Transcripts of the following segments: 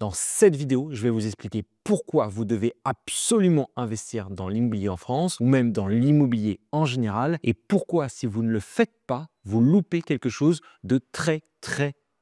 Dans cette vidéo, je vais vous expliquer pourquoi vous devez absolument investir dans l'immobilier en France ou même dans l'immobilier en général et pourquoi si vous ne le faites pas, vous loupez quelque chose de très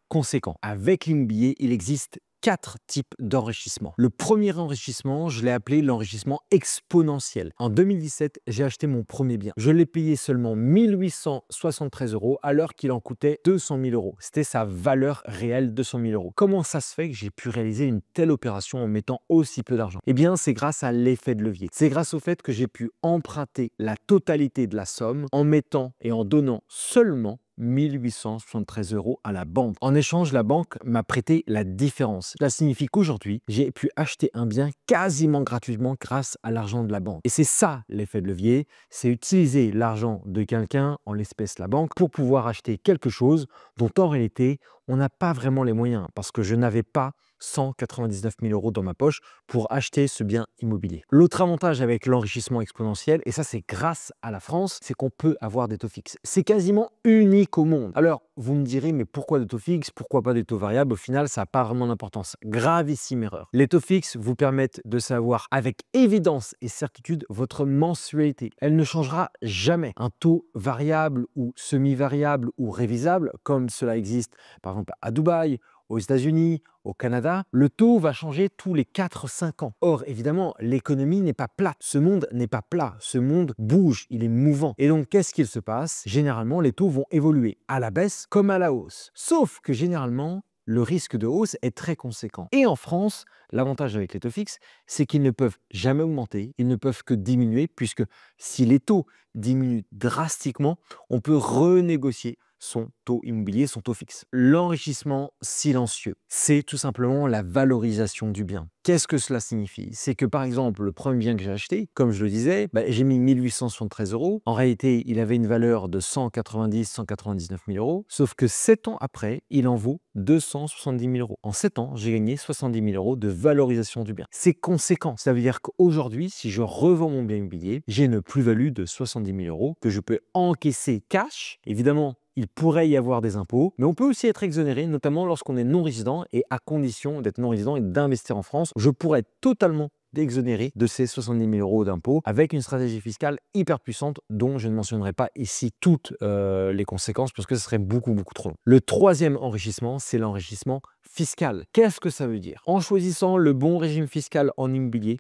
conséquent. Avec l'immobilier, il existe 4 types d'enrichissement. Le premier enrichissement, je l'ai appelé l'enrichissement exponentiel. En 2017, j'ai acheté mon premier bien. Je l'ai payé seulement 1873 € alors qu'il en coûtait 200 000 €. C'était sa valeur réelle, 200 000 €. Comment ça se fait que j'ai pu réaliser une telle opération en mettant aussi peu d'argent? Eh bien, c'est grâce à l'effet de levier. C'est grâce au fait que j'ai pu emprunter la totalité de la somme en mettant et en donnant seulement 1873 € à la banque. En échange, la banque m'a prêté la différence. Cela signifie qu'aujourd'hui, j'ai pu acheter un bien quasiment gratuitement grâce à l'argent de la banque. Et c'est ça l'effet de levier, c'est utiliser l'argent de quelqu'un, en l'espèce la banque, pour pouvoir acheter quelque chose dont en réalité, on n'a pas vraiment les moyens parce que je n'avais pas 199 000 € dans ma poche pour acheter ce bien immobilier. L'autre avantage avec l'enrichissement exponentiel, et ça c'est grâce à la France, c'est qu'on peut avoir des taux fixes. C'est quasiment unique au monde. Alors, vous me direz, mais pourquoi des taux fixes? Pourquoi pas des taux variables? Au final, ça n'a pas vraiment d'importance. Gravissime erreur. Les taux fixes vous permettent de savoir avec évidence et certitude votre mensualité. Elle ne changera jamais. Un taux variable ou semi-variable ou révisable, comme cela existe par exemple à Dubaï, aux États-Unis, au Canada, le taux va changer tous les 4-5 ans. Or, évidemment, l'économie n'est pas plate. Ce monde n'est pas plat. Ce monde bouge, il est mouvant. Et donc, qu'est-ce qu'il se passe? Généralement, les taux vont évoluer à la baisse comme à la hausse. Sauf que généralement, le risque de hausse est très conséquent. Et en France, l'avantage avec les taux fixes, c'est qu'ils ne peuvent jamais augmenter, ils ne peuvent que diminuer, puisque si les taux diminuent drastiquement, on peut renégocier son taux immobilier, son taux fixe. L'enrichissement silencieux, c'est tout simplement la valorisation du bien. Qu'est-ce que cela signifie? C'est que par exemple, le premier bien que j'ai acheté, comme je le disais, j'ai mis 1873 €. En réalité, il avait une valeur de 199 000 €, sauf que 7 ans après, il en vaut 270 000 €. En 7 ans, j'ai gagné 70 000 € de valorisation du bien. C'est conséquent. Ça veut dire qu'aujourd'hui, si je revends mon bien immobilier, j'ai une plus-value de 70 000 € que je peux encaisser cash. Évidemment, il pourrait y avoir des impôts, mais on peut aussi être exonéré, notamment lorsqu'on est non-résident et à condition d'être non-résident et d'investir en France. Je pourrais être totalement exonéré de ces 70 000 € d'impôts avec une stratégie fiscale hyper puissante dont je ne mentionnerai pas ici toutes les conséquences parce que ce serait beaucoup trop long. Le troisième enrichissement, c'est l'enrichissement fiscal. Qu'est-ce que ça veut dire? En choisissant le bon régime fiscal en immobilier,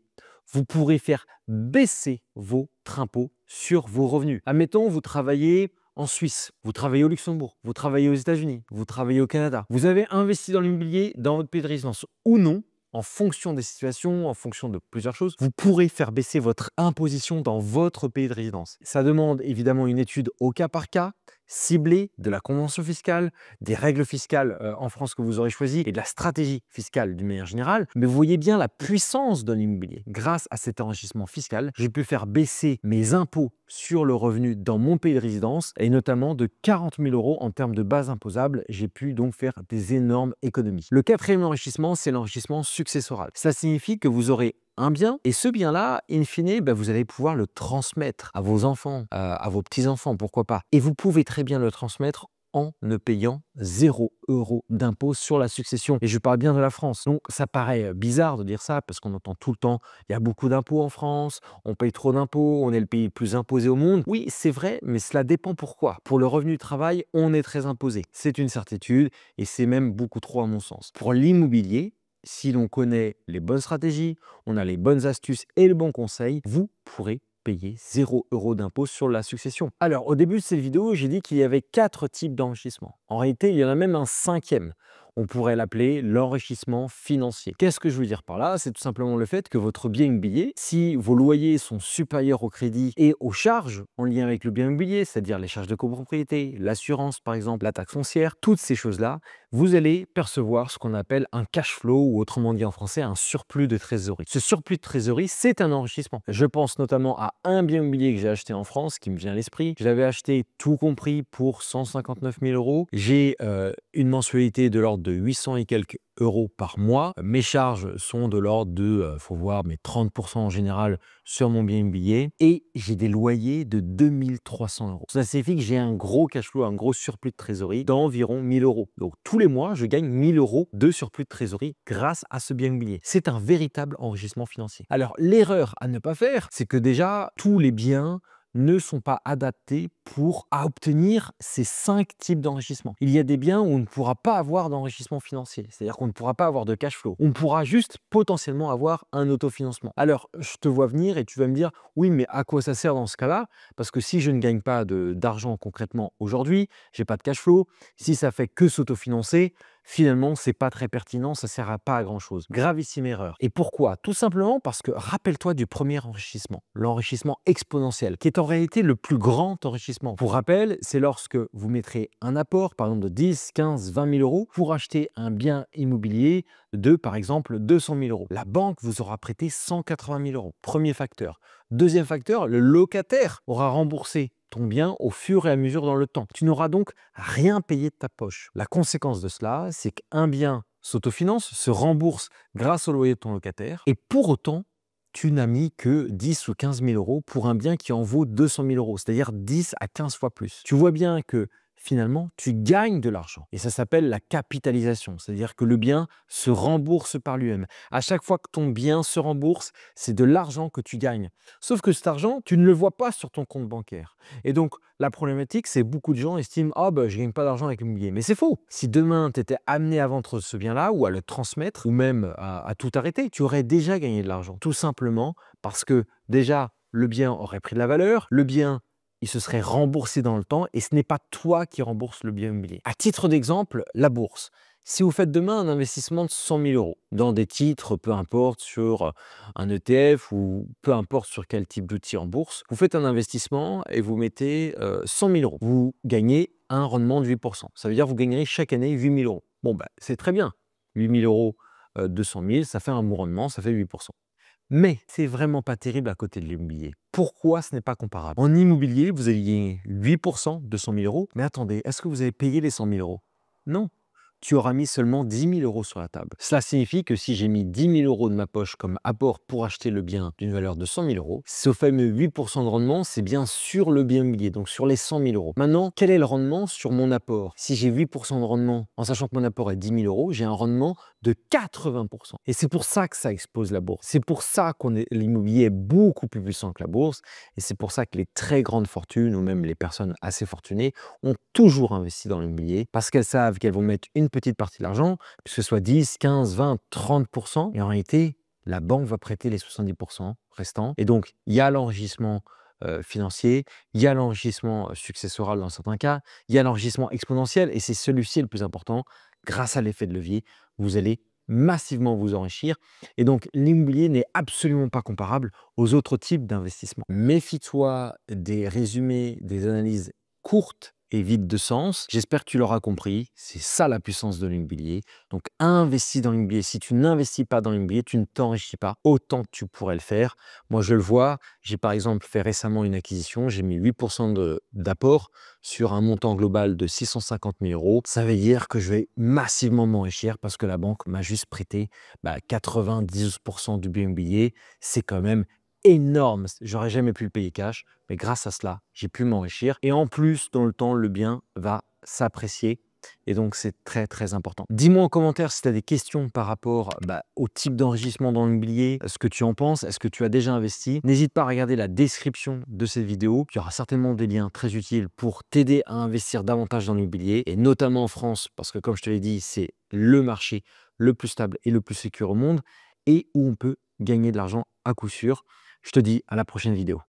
vous pourrez faire baisser votre impôt sur vos revenus. Admettons, vous travaillez en Suisse, vous travaillez au Luxembourg, vous travaillez aux États-Unis, vous travaillez au Canada. Vous avez investi dans l'immobilier dans votre pays de résidence ou non, en fonction des situations, en fonction de plusieurs choses, vous pourrez faire baisser votre imposition dans votre pays de résidence. Ça demande évidemment une étude au cas par cas, ciblée, de la convention fiscale, des règles fiscales en France que vous aurez choisies et de la stratégie fiscale d'une manière générale. Mais vous voyez bien la puissance de l'immobilier. Grâce à cet enrichissement fiscal, j'ai pu faire baisser mes impôts sur le revenu dans mon pays de résidence et notamment de 40 000 € en termes de base imposable. J'ai pu donc faire des énormes économies. Le quatrième enrichissement, c'est l'enrichissement successoral. Ça signifie que vous aurez un bien et ce bien-là, in fine, vous allez pouvoir le transmettre à vos enfants, à vos petits-enfants, pourquoi pas. Et vous pouvez très bien le transmettre en ne payant 0 € d'impôt sur la succession. Et je parle bien de la France. Donc, ça paraît bizarre de dire ça parce qu'on entend tout le temps, il y a beaucoup d'impôts en France, on paye trop d'impôts, on est le pays le plus imposé au monde. Oui, c'est vrai, mais cela dépend pourquoi. Pour le revenu du travail, on est très imposé. C'est une certitude et c'est même beaucoup trop à mon sens. Pour l'immobilier, si l'on connaît les bonnes stratégies, on a les bonnes astuces et le bon conseil, vous pourrez payer 0 € d'impôt sur la succession. Alors, au début de cette vidéo, j'ai dit qu'il y avait 4 types d'enrichissement. En réalité, il y en a même un 5e. On pourrait l'appeler l'enrichissement financier. Qu'est-ce que je veux dire par là? C'est tout simplement le fait que votre bien immobilier, si vos loyers sont supérieurs au crédit et aux charges en lien avec le bien immobilier, c'est-à-dire les charges de copropriété, l'assurance par exemple, la taxe foncière, toutes ces choses-là, vous allez percevoir ce qu'on appelle un cash flow ou autrement dit en français un surplus de trésorerie. Ce surplus de trésorerie, c'est un enrichissement. Je pense notamment à un bien immobilier que j'ai acheté en France qui me vient à l'esprit. Je l'avais acheté tout compris pour 159 000 €. J'ai une mensualité de l'ordre de 800 et quelques euros par mois. Mes charges sont de l'ordre de, faut voir, mais 30% en général sur mon bien immobilier. Et j'ai des loyers de 2300 euros. Ça signifie que j'ai un gros cash flow, un gros surplus de trésorerie d'environ 1000 euros. Donc tous les mois, je gagne 1000 euros de surplus de trésorerie grâce à ce bien immobilier. C'est un véritable enrichissement financier. Alors l'erreur à ne pas faire, c'est que déjà, tous les biens ne sont pas adaptés pour obtenir ces 5 types d'enrichissement. Il y a des biens où on ne pourra pas avoir d'enrichissement financier, c'est-à-dire qu'on ne pourra pas avoir de cash flow. On pourra juste potentiellement avoir un autofinancement. Alors, je te vois venir et tu vas me dire, oui, mais à quoi ça sert dans ce cas-là? Parce que si je ne gagne pas d'argent concrètement aujourd'hui, j'ai pas de cash flow, si ça fait que s'autofinancer, finalement, c'est pas très pertinent, ça sert à pas à grand-chose. Gravissime erreur. Et pourquoi? Tout simplement parce que rappelle-toi du premier enrichissement, l'enrichissement exponentiel, qui est en réalité le plus grand enrichissement. Pour rappel, c'est lorsque vous mettrez un apport, par exemple de 10, 15, 20 000 euros, pour acheter un bien immobilier de, par exemple, 200 000 euros. La banque vous aura prêté 180 000 euros. Premier facteur. Deuxième facteur, le locataire aura remboursé ton bien au fur et à mesure dans le temps. Tu n'auras donc rien payé de ta poche. La conséquence de cela, c'est qu'un bien s'autofinance, se rembourse grâce au loyer de ton locataire, et pour autant, tu n'as mis que 10 ou 15 000 euros pour un bien qui en vaut 200 000 euros, c'est-à-dire 10 à 15 fois plus. Tu vois bien que finalement, tu gagnes de l'argent. Et ça s'appelle la capitalisation, c'est-à-dire que le bien se rembourse par lui-même. À chaque fois que ton bien se rembourse, c'est de l'argent que tu gagnes. Sauf que cet argent, tu ne le vois pas sur ton compte bancaire. Et donc, la problématique, c'est beaucoup de gens estiment « Ah, je ne gagne pas d'argent avec l'immobilier ». Mais c'est faux. Si demain, tu étais amené à vendre ce bien-là ou à le transmettre ou même à tout arrêter, tu aurais déjà gagné de l'argent. Tout simplement parce que déjà, le bien aurait pris de la valeur, le bien il se serait remboursé dans le temps et ce n'est pas toi qui rembourse le bien immobilier. À titre d'exemple, la bourse. Si vous faites demain un investissement de 100 000 euros dans des titres, peu importe sur un ETF ou peu importe sur quel type d'outil en bourse, vous faites un investissement et vous mettez 100 000 euros. Vous gagnez un rendement de 8%. Ça veut dire que vous gagnerez chaque année 8 000 euros. Bon, c'est très bien. 8 000 euros, 200 000, ça fait un bon rendement, ça fait 8%. Mais c'est vraiment pas terrible à côté de l'immobilier. Pourquoi ce n'est pas comparable? En immobilier, vous allez gagner 8% de 100 000 euros. Mais attendez, est-ce que vous avez payé les 100 000 euros? Non. Tu auras mis seulement 10 000 euros sur la table. Cela signifie que si j'ai mis 10 000 euros de ma poche comme apport pour acheter le bien d'une valeur de 100 000 euros, ce fameux 8% de rendement, c'est bien sur le bien immobilier, donc sur les 100 000 euros. Maintenant, quel est le rendement sur mon apport? Si j'ai 8% de rendement, en sachant que mon apport est 10 000 euros, j'ai un rendement de 80%. Et c'est pour ça que ça explose la bourse. C'est pour ça que l'immobilier est beaucoup plus puissant que la bourse. Et c'est pour ça que les très grandes fortunes, ou même les personnes assez fortunées, ont toujours investi dans l'immobilier parce qu'elles savent qu'elles vont mettre une petite partie de l'argent, que ce soit 10, 15, 20, 30%. Et en réalité, la banque va prêter les 70% restants. Et donc, il y a l'enrichissement financier, il y a l'enrichissement successoral dans certains cas, il y a l'enrichissement exponentiel et c'est celui-ci le plus important. Grâce à l'effet de levier, vous allez massivement vous enrichir. Et donc, l'immobilier n'est absolument pas comparable aux autres types d'investissements. Méfie-toi des résumés, des analyses courtes et vides de sens. J'espère que tu l'auras compris. C'est ça la puissance de l'immobilier. Donc, investis dans l'immobilier. Si tu n'investis pas dans l'immobilier, tu ne t'enrichis pas autant que tu pourrais le faire. Moi, je le vois. J'ai par exemple fait récemment une acquisition. J'ai mis 8% d'apport sur un montant global de 650 000 euros. Ça veut dire que je vais massivement m'enrichir parce que la banque m'a juste prêté 90% du bien immobilier. C'est quand même énorme. J'aurais jamais pu le payer cash, mais grâce à cela, j'ai pu m'enrichir. Et en plus, dans le temps, le bien va s'apprécier. Et donc, c'est très, très important. Dis-moi en commentaire si tu as des questions par rapport au type d'enrichissement dans l'immobilier, ce que tu en penses, est-ce que tu as déjà investi? N'hésite pas à regarder la description de cette vidéo. Il y aura certainement des liens très utiles pour t'aider à investir davantage dans l'immobilier, et notamment en France, parce que comme je te l'ai dit, c'est le marché le plus stable et le plus sécure au monde, et où on peut gagner de l'argent à coup sûr. Je te dis à la prochaine vidéo.